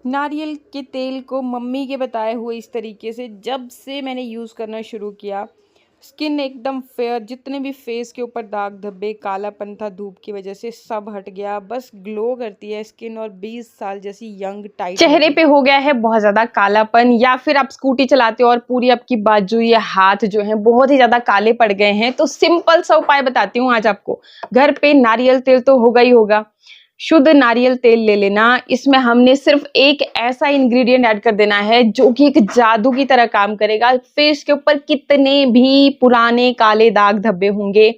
नारियल के तेल को मम्मी के बताए हुए इस तरीके से जब से मैंने यूज़ करना शुरू किया, स्किन एकदम फेयर, जितने भी फेस के ऊपर दाग धब्बे कालापन था धूप की वजह से सब हट गया। बस ग्लो करती है स्किन और 20 साल जैसी यंग टाइट चेहरे बॉडी। पे हो गया है बहुत ज्यादा कालापन, या फिर आप स्कूटी चलाते हो और पूरी आपकी बाजू या हाथ जो है बहुत ही ज्यादा काले पड़ गए हैं, तो सिंपल सा उपाय बताती हूँ आज आपको। घर पे नारियल तेल तो होगा ही होगा, शुद्ध नारियल तेल ले लेना। इसमें हमने सिर्फ एक ऐसा इंग्रेडिएंट ऐड कर देना है जो कि एक जादू की तरह काम करेगा। फेस के ऊपर कितने भी पुराने काले दाग धब्बे होंगे,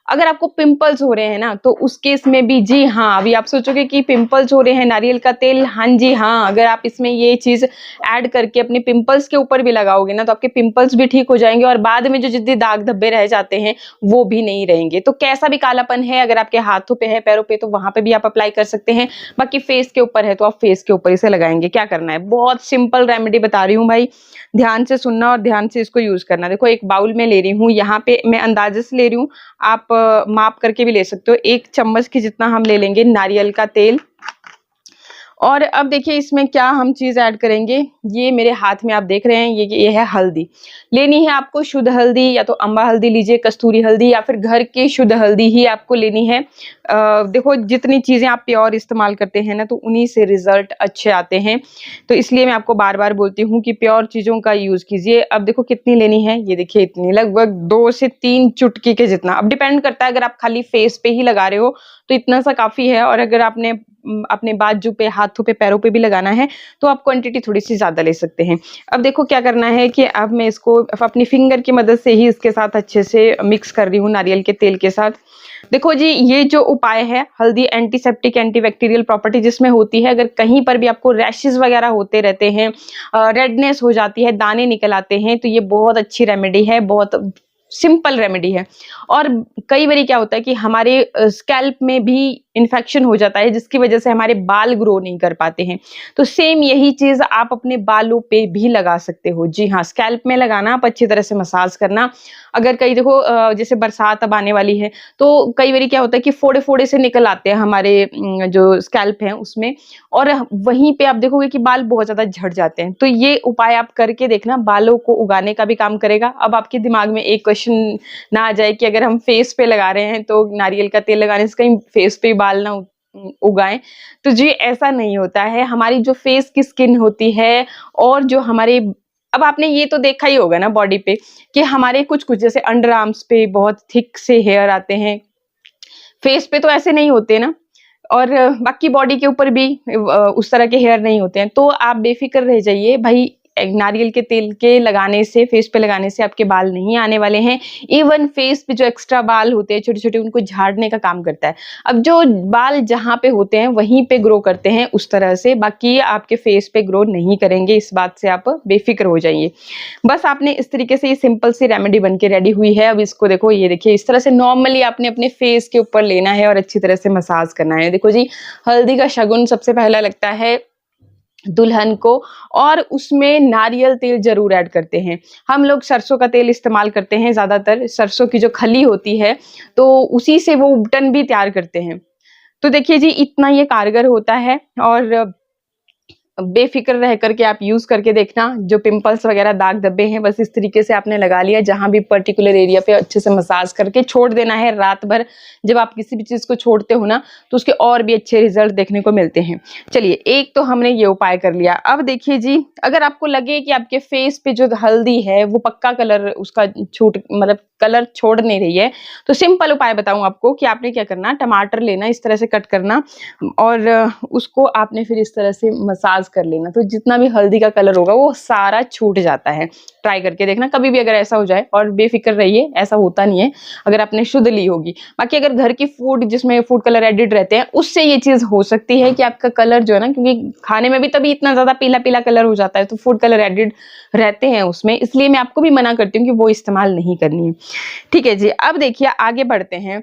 अगर आपको पिंपल्स हो रहे हैं ना, तो उस केस में भी जी हाँ, अभी आप सोचोगे कि पिंपल्स हो रहे हैं नारियल का तेल, हाँ जी हाँ, अगर आप इसमें ये चीज ऐड करके अपने पिंपल्स के ऊपर भी लगाओगे ना, तो आपके पिंपल्स भी ठीक हो जाएंगे और बाद में जो जितने दाग धब्बे रह जाते हैं वो भी नहीं रहेंगे। तो कैसा भी कालापन है, अगर आपके हाथों पे है, पैरों पे, तो वहां पे भी आप अप्लाई कर सकते हैं। बाकी फेस के ऊपर है तो आप फेस के ऊपर इसे लगाएंगे। क्या करना है, बहुत सिंपल रेमेडी बता रही हूँ भाई, ध्यान से सुनना और ध्यान से इसको यूज करना। देखो, एक बाउल में ले रही हूँ, यहाँ पे मैं अंदाजे से ले रही हूँ, आप माप करके भी ले सकते हो। 1 चम्मच की जितना हम ले लेंगे नारियल का तेल। और अब देखिए इसमें क्या हम चीज ऐड करेंगे। ये मेरे हाथ में आप देख रहे हैं, ये है हल्दी। लेनी है आपको शुद्ध हल्दी, या तो अम्बा हल्दी लीजिए, कस्तूरी हल्दी, या फिर घर की शुद्ध हल्दी ही आपको लेनी है। देखो, जितनी चीजें आप प्योर इस्तेमाल करते हैं ना, तो उन्हीं से रिजल्ट अच्छे आते हैं। तो इसलिए मैं आपको बार बार बोलती हूँ कि प्योर चीजों का यूज कीजिए। अब देखो कितनी लेनी है, ये देखिए इतनी, लगभग 2 से 3 चुटकी के जितना। अब डिपेंड करता है, अगर आप खाली फेस पे ही लगा रहे हो तो इतना सा काफी है, और अगर आपने अपने बाजू पे, हाथों पे, पैरों पे भी लगाना है तो आप क्वांटिटी थोड़ी सी ज्यादा ले सकते हैं। अब देखो क्या करना है कि अब मैं इसको अपनी फिंगर की मदद से ही इसके साथ अच्छे से मिक्स कर रही हूँ नारियल के तेल के साथ। देखो जी, ये जो उपाय है, हल्दी एंटीसेप्टिक एंटीबैक्टीरियल प्रॉपर्टी जिसमें होती है, अगर कहीं पर भी आपको रैशेस वगैरह होते रहते हैं, रेडनेस हो जाती है, दाने निकल आते हैं, तो ये बहुत अच्छी रेमेडी है, बहुत सिंपल रेमेडी है। और कई बार क्या होता है कि हमारे स्कैल्प में भी इन्फेक्शन हो जाता है, जिसकी वजह से हमारे बाल ग्रो नहीं कर पाते हैं। तो सेम यही चीज आप अपने बालों पे भी लगा सकते हो। जी हाँ, स्कैल्प में लगाना, आप अच्छी तरह से मसाज करना। अगर कहीं देखो जैसे बरसात अब आने वाली है, तो कई बार क्या होता है कि फोड़े फोड़े से निकल आते हैं हमारे जो स्कैल्प है उसमें, और वहीं पे आप देखोगे कि बाल बहुत ज्यादा झड़ जाते हैं। तो ये उपाय आप करके देखना, बालों को उगाने का भी काम करेगा। अब आपके दिमाग में एक क्वेश्चन ना आ जाए कि अगर हम फेस पे लगा रहे हैं तो नारियल का तेल लगाने से कहीं फेस पे बाल ना उगाएं। तो जी ऐसा नहीं होता है। हमारी जो फेस की स्किन होती है, और जो हमारे, अब आपने ये तो देखा ही होगा ना बॉडी पे, कि हमारे कुछ कुछ जैसे अंडर आर्म्स पे बहुत थिक से हेयर आते हैं, फेस पे तो ऐसे नहीं होते ना, और बाकी बॉडी के ऊपर भी उस तरह के हेयर नहीं होते हैं। तो आप बेफिक्र रह जाइए भाई, नारियल के तेल के लगाने से, फेस पे लगाने से आपके बाल नहीं आने वाले हैं। इवन फेस पे जो एक्स्ट्रा बाल होते हैं छोटे छोटे, उनको झाड़ने का काम करता है। अब जो बाल जहाँ पे होते हैं वहीं पे ग्रो करते हैं उस तरह से, बाकी आपके फेस पे ग्रो नहीं करेंगे। इस बात से आप बेफिक्र हो जाइए। बस आपने इस तरीके से, ये सिंपल सी रेमेडी बन के रेडी हुई है। अब इसको देखो, ये देखिए इस तरह से नॉर्मली आपने अपने फेस के ऊपर लेना है और अच्छी तरह से मसाज करना है। देखो जी, हल्दी का शगुन सबसे पहला लगता है दुल्हन को, और उसमें नारियल तेल जरूर ऐड करते हैं। हम लोग सरसों का तेल इस्तेमाल करते हैं, ज्यादातर सरसों की जो खली होती है, तो उसी से वो उपटन भी तैयार करते हैं। तो देखिए जी, इतना ये कारगर होता है, और बेफिक्र रह करके आप यूज करके देखना। जो पिंपल्स वगैरह, दाग धब्बे हैं, बस इस तरीके से आपने लगा लिया, जहां भी पर्टिकुलर एरिया पे अच्छे से मसाज करके छोड़ देना है रात भर। जब आप किसी भी चीज को छोड़ते हो ना, तो उसके और भी अच्छे रिजल्ट देखने को मिलते हैं। चलिए, एक तो हमने ये उपाय कर लिया। अब देखिए जी, अगर आपको लगे कि आपके फेस पे जो हल्दी है वो पक्का कलर उसका छूट, मतलब कलर छोड़ नहीं रही है, तो सिंपल उपाय बताऊं आपको कि आपने क्या करना, टमाटर लेना, इस तरह से कट करना, और उसको आपने फिर इस तरह से मसाज कर लेना। तो जितना भी हल्दी का कलर होगा वो सारा छूट जाता है। ट्राई करके देखना कभी भी अगर ऐसा हो जाए, और बेफिक्र रहिए, ऐसा होता नहीं है अगर आपने शुद्ध ली होगी। बाकी अगर घर की फूड जिसमें फूड कलर एडिड रहते हैं, उससे ये चीज हो सकती है कि आपका कलर जो है ना, क्योंकि खाने में भी तभी इतना ज्यादा पीला पीला कलर हो जाता है, तो फूड कलर एडिड रहते हैं उसमें, इसलिए मैं आपको भी मना करती हूँ कि वो इस्तेमाल नहीं करनी है। ठीक है जी, अब देखिए आगे बढ़ते हैं।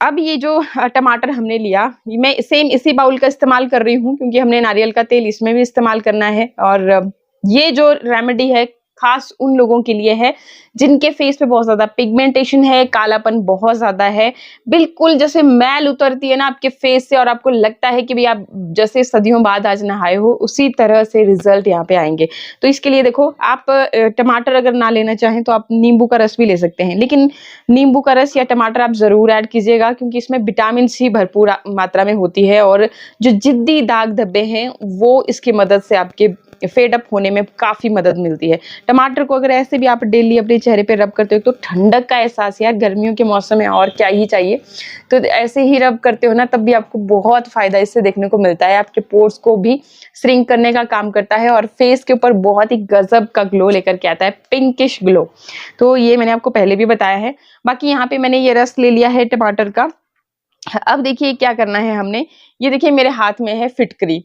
अब ये जो टमाटर हमने लिया, मैं सेम इसी बाउल का इस्तेमाल कर रही हूँ, क्योंकि हमने नारियल का तेल इसमें भी इस्तेमाल करना है। और ये जो रेमेडी है खास उन लोगों के लिए है जिनके फेस पे बहुत ज्यादा पिगमेंटेशन है, कालापन बहुत ज्यादा है, बिल्कुल जैसे मैल उतरती है ना आपके फेस से और आपको लगता है कि भाई आप जैसे सदियों बाद आज नहाए हो, उसी तरह से रिजल्ट यहाँ पे आएंगे। तो इसके लिए देखो आप टमाटर अगर ना लेना चाहें तो आप नींबू का रस भी ले सकते हैं, लेकिन नींबू का रस या टमाटर आप जरूर ऐड कीजिएगा क्योंकि इसमें विटामिन सी भरपूर मात्रा में होती है और जो जिद्दी दाग धब्बे हैं वो इसकी मदद से आपके फेड अप होने में काफी मदद मिलती है। टमाटर को अगर ऐसे भी आप डेली अपने चेहरे पे रब करते हो तो ठंडक का एहसास, यार गर्मियों के मौसम में और क्या ही चाहिए। तो ऐसे ही रब करते हो ना तब भी आपको बहुत फायदा इससे देखने को मिलता है। आपके पोर्स को भी श्रिंक करने का काम करता है और फेस के ऊपर बहुत ही गजब का ग्लो लेकर के आता है, पिंकिश ग्लो। तो ये मैंने आपको पहले भी बताया है। बाकी यहाँ पे मैंने ये रस ले लिया है टमाटर का। अब देखिए क्या करना है हमने, ये देखिए मेरे हाथ में है फिटकरी।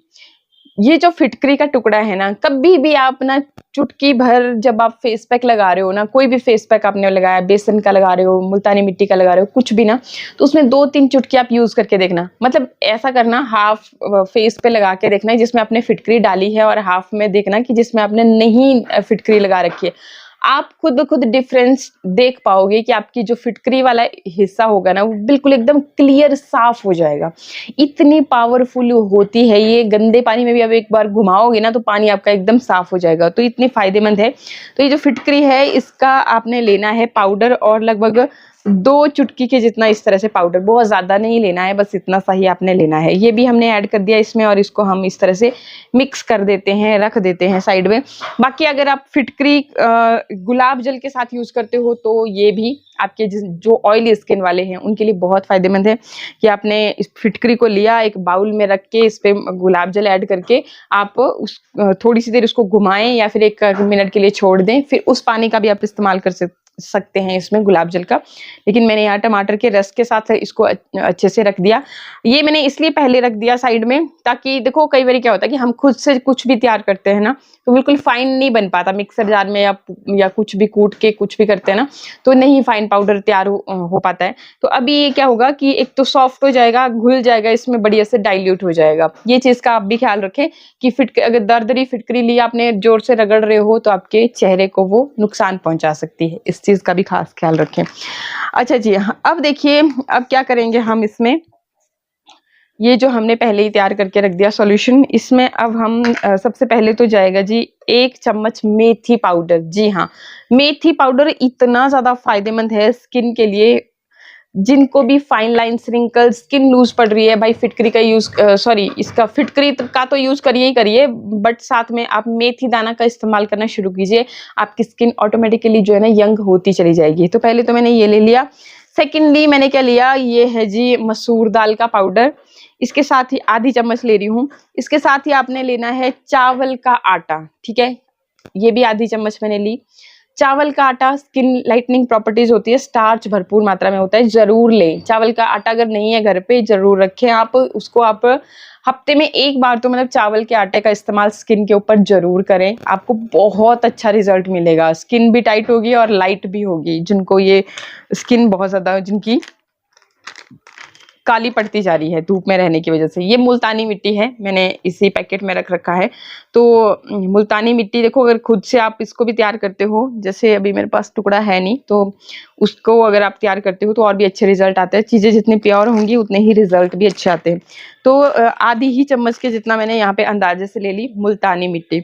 ये जो फिटकरी का टुकड़ा है ना, कभी भी आप ना चुटकी भर जब आप फेस पैक लगा रहे हो ना, कोई भी फेस पैक आपने लगाया, बेसन का लगा रहे हो, मुल्तानी मिट्टी का लगा रहे हो, कुछ भी ना, तो उसमें 2-3 चुटकी आप यूज करके देखना। मतलब ऐसा करना, हाफ फेस पे लगा के देखना जिसमें आपने फिटकरी डाली है और हाफ में देखना कि जिसमें आपने नहीं फिटकरी लगा रखी है। आप खुद ब खुद डिफरेंस देख पाओगे कि आपकी जो फिटकरी वाला हिस्सा होगा ना वो बिल्कुल एकदम क्लियर साफ हो जाएगा। इतनी पावरफुल होती है ये, गंदे पानी में भी आप एक बार घुमाओगे ना तो पानी आपका एकदम साफ हो जाएगा। तो इतनी फायदेमंद है। तो ये जो फिटकरी है इसका आपने लेना है पाउडर और लगभग 2 चुटकी के जितना इस तरह से पाउडर, बहुत ज्यादा नहीं लेना है, बस इतना सा ही आपने लेना है। ये भी हमने ऐड कर दिया इसमें और इसको हम इस तरह से मिक्स कर देते हैं, रख देते हैं साइड में। बाकी अगर आप फिटकरी गुलाब जल के साथ यूज करते हो तो ये भी आपके जो ऑयली स्किन वाले हैं उनके लिए बहुत फायदेमंद है कि आपने इस फिटकरी को लिया, एक बाउल में रख के इस पे गुलाब जल ऐड करके आप उस थोड़ी सी देर उसको घुमाएं या फिर 1 मिनट के लिए छोड़ दें, फिर उस पानी का भी आप इस्तेमाल कर सकते हैं इसमें गुलाब जल का। लेकिन मैंने यहाँ टमाटर के रस के साथ इसको अच्छे से रख दिया। ये मैंने इसलिए पहले रख दिया साइड में ताकि देखो कई बार क्या होता है कि हम खुद से कुछ भी तैयार करते हैं ना तो बिल्कुल फाइन नहीं बन पाता, मिक्सर जार में या कुछ भी कूट के कुछ भी करते हैं ना तो नहीं फाइन पाउडर तैयार हो पाता है। तो अभी ये क्या होगा कि एक तो सॉफ्ट हो जाएगा, घुल जाएगा, इसमें बढ़िया से डाइल्यूट हो जाएगा। ये चीज का आप भी ख्याल रखें कि अगर दरदरी फिटकरी ली आपने, जोर से रगड़ रहे हो तो आपके चेहरे को वो नुकसान पहुंचा सकती है। इस चीज का भी खास ख्याल रखें। अच्छा जी, अब देखिए अब क्या करेंगे हम इसमें, ये जो हमने पहले ही तैयार करके रख दिया सॉल्यूशन, इसमें अब हम सबसे पहले तो जाएगा जी 1 चम्मच मेथी पाउडर। जी हाँ, मेथी पाउडर इतना ज्यादा फायदेमंद है स्किन के लिए। जिनको भी fine line, wrinkle, skin loose पड़ रही है, भाई फिटकरी का यूज इसका फिटकरी का तो यूज करिए ही करिए, बट साथ में आप मेथी दाना का इस्तेमाल करना शुरू कीजिए। आपकी स्किन ऑटोमेटिकली जो है ना यंग होती चली जाएगी। तो पहले तो मैंने ये ले लिया। सेकेंडली मैंने क्या लिया, ये है जी मसूर दाल का पाउडर। इसके साथ ही आधी चम्मच ले रही हूँ। इसके साथ ही आपने लेना है चावल का आटा, ठीक है, ये भी आधी चम्मच मैंने ली। चावल का आटा स्किन लाइटनिंग प्रॉपर्टीज होती है, स्टार्च भरपूर मात्रा में होता है, जरूर लें। चावल का आटा अगर नहीं है घर पे जरूर रखें आप उसको। आप हफ्ते में 1 बार तो मतलब चावल के आटे का इस्तेमाल स्किन के ऊपर जरूर करें, आपको बहुत अच्छा रिजल्ट मिलेगा। स्किन भी टाइट होगी और लाइट भी होगी। जिनको ये स्किन बहुत ज्यादा, जिनकी काली पड़ती जा रही है धूप में रहने की वजह से। ये मुल्तानी मिट्टी है, मैंने इसी पैकेट में रख रखा है। तो मुल्तानी मिट्टी देखो, अगर खुद से आप इसको भी तैयार करते हो, जैसे अभी मेरे पास टुकड़ा है नहीं, तो उसको अगर आप तैयार करते हो तो और भी अच्छे रिजल्ट आते हैं। चीजें जितनी प्योर होंगी उतने ही रिजल्ट भी अच्छे आते हैं। तो आधी ही चम्मच के जितना मैंने यहाँ पे अंदाजे से ले ली मुल्तानी मिट्टी।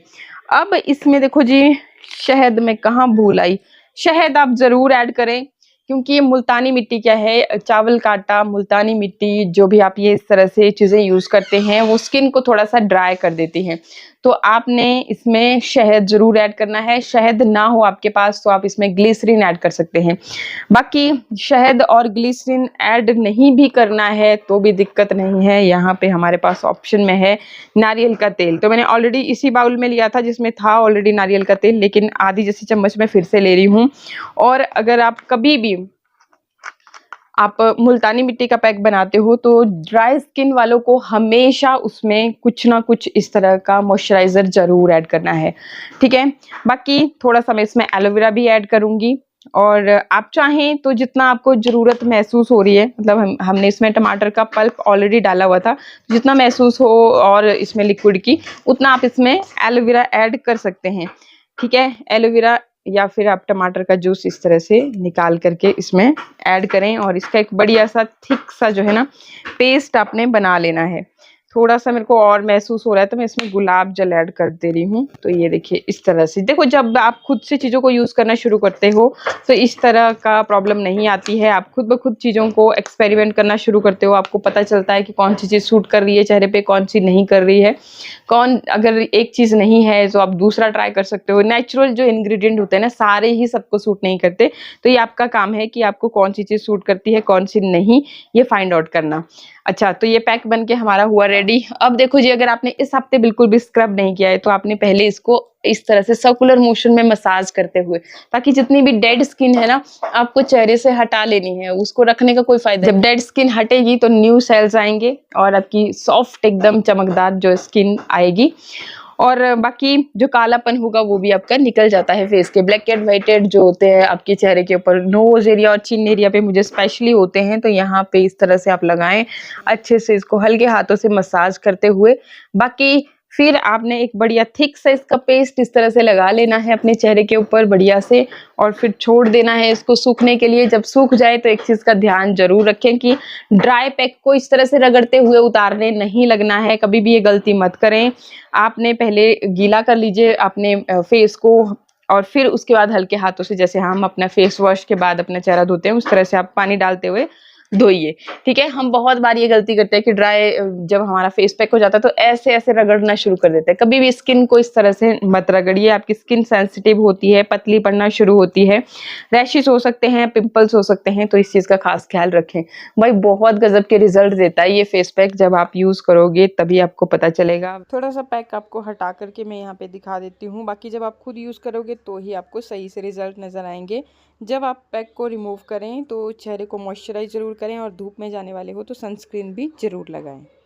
अब इसमें देखो जी, शहद में कहाँ भूल आई, शहद आप जरूर ऐड करें क्योंकि ये मुल्तानी मिट्टी क्या है, चावल का आटा, मुल्तानी मिट्टी, जो भी आप ये इस तरह से चीजें यूज करते हैं वो स्किन को थोड़ा सा ड्राई कर देती हैं। तो आपने इसमें शहद जरूर ऐड करना है। शहद ना हो आपके पास तो आप इसमें ग्लिसरीन ऐड कर सकते हैं। बाकी शहद और ग्लिसरीन ऐड नहीं भी करना है तो भी दिक्कत नहीं है, यहाँ पे हमारे पास ऑप्शन में है नारियल का तेल। तो मैंने ऑलरेडी इसी बाउल में लिया था जिसमें था ऑलरेडी नारियल का तेल, लेकिन आधी जैसी चम्मच में फिर से ले रही हूँ। और अगर आप कभी भी आप मुल्तानी मिट्टी का पैक बनाते हो तो ड्राई स्किन वालों को हमेशा उसमें कुछ ना कुछ इस तरह का मॉइस्चराइजर जरूर ऐड करना है, ठीक है। बाकी थोड़ा सा मैं इसमें एलोवेरा भी ऐड करूंगी और आप चाहें तो जितना आपको जरूरत महसूस हो रही है, मतलब हमने इसमें टमाटर का पल्प ऑलरेडी डाला हुआ था, जितना महसूस हो और इसमें लिक्विड की उतना आप इसमें एलोवेरा ऐड कर सकते हैं। ठीक है। एलोवेरा या फिर आप टमाटर का जूस इस तरह से निकाल करके इसमें ऐड करें और इसका एक बढ़िया सा थिक सा जो है ना पेस्ट आपने बना लेना है। थोड़ा सा मेरे को और महसूस हो रहा है तो मैं इसमें गुलाब जल ऐड कर दे रही हूँ। तो ये देखिए इस तरह से, देखो जब आप खुद से चीज़ों को यूज़ करना शुरू करते हो तो इस तरह का प्रॉब्लम नहीं आती है। आप खुद ब खुद चीज़ों को एक्सपेरिमेंट करना शुरू करते हो, आपको पता चलता है कि कौन सी चीज़ सूट कर रही है चेहरे पे, कौन सी नहीं कर रही है। कौन अगर एक चीज़ नहीं है तो आप दूसरा ट्राई कर सकते हो। नेचुरल जो इंग्रेडिएंट होते हैं ना सारे ही सबको सूट नहीं करते, तो ये आपका काम है कि आपको कौन सी चीज़ सूट करती है कौन सी नहीं, ये फाइंड आउट करना। अच्छा, तो ये पैक बन के हमारा हुआ रेडी। अब देखो जी, अगर आपने इस हफ्ते बिल्कुल भी स्क्रब नहीं किया है तो आपने पहले इसको इस तरह से सर्कुलर मोशन में मसाज करते हुए, ताकि जितनी भी डेड स्किन है ना आपको चेहरे से हटा लेनी है, उसको रखने का कोई फायदा। जब डेड स्किन हटेगी तो न्यू सेल्स आएंगे और आपकी सॉफ्ट एकदम चमकदार जो स्किन आएगी और बाकी जो कालापन होगा वो भी आपका निकल जाता है फेस के। ब्लैक एंड व्हाइटेड जो होते हैं आपके चेहरे के ऊपर, नोज एरिया और चिन एरिया पे मुझे स्पेशली होते हैं, तो यहाँ पे इस तरह से आप लगाएं अच्छे से, इसको हल्के हाथों से मसाज करते हुए। बाकी फिर आपने एक बढ़िया थिक सा इसका पेस्ट इस तरह से लगा लेना है अपने चेहरे के ऊपर बढ़िया से और फिर छोड़ देना है इसको सूखने के लिए। जब सूख जाए तो एक चीज़ का ध्यान जरूर रखें कि ड्राई पैक को इस तरह से रगड़ते हुए उतारने नहीं लगना है, कभी भी ये गलती मत करें। आपने पहले गीला कर लीजिए अपने फेस को और फिर उसके बाद हल्के हाथों से, जैसे हम अपना फेस वॉश के बाद अपना चेहरा धोते हैं उस तरह से आप पानी डालते हुए धोइए। ठीक है। हम बहुत बार ये गलती करते हैं कि ड्राई जब हमारा फेस पैक हो जाता है तो ऐसे ऐसे रगड़ना शुरू कर देते हैं। कभी भी स्किन को इस तरह से मत रगड़िए, आपकी स्किन सेंसिटिव होती है, पतली पड़ना शुरू होती है, रैशेस हो सकते हैं, पिंपल्स हो सकते हैं, तो इस चीज़ का खास ख्याल रखें। भाई बहुत गजब के रिजल्ट देता है ये फेस पैक, जब आप यूज़ करोगे तभी आपको पता चलेगा। थोड़ा सा पैक आपको हटा करके मैं यहाँ पे दिखा देती हूँ, बाकी जब आप खुद यूज़ करोगे तो ही आपको सही से रिजल्ट नज़र आएंगे। जब आप पैक को रिमूव करें तो चेहरे को मॉइस्चराइज ज़रूर करें और धूप में जाने वाले हो तो सनस्क्रीन भी ज़रूर लगाएं।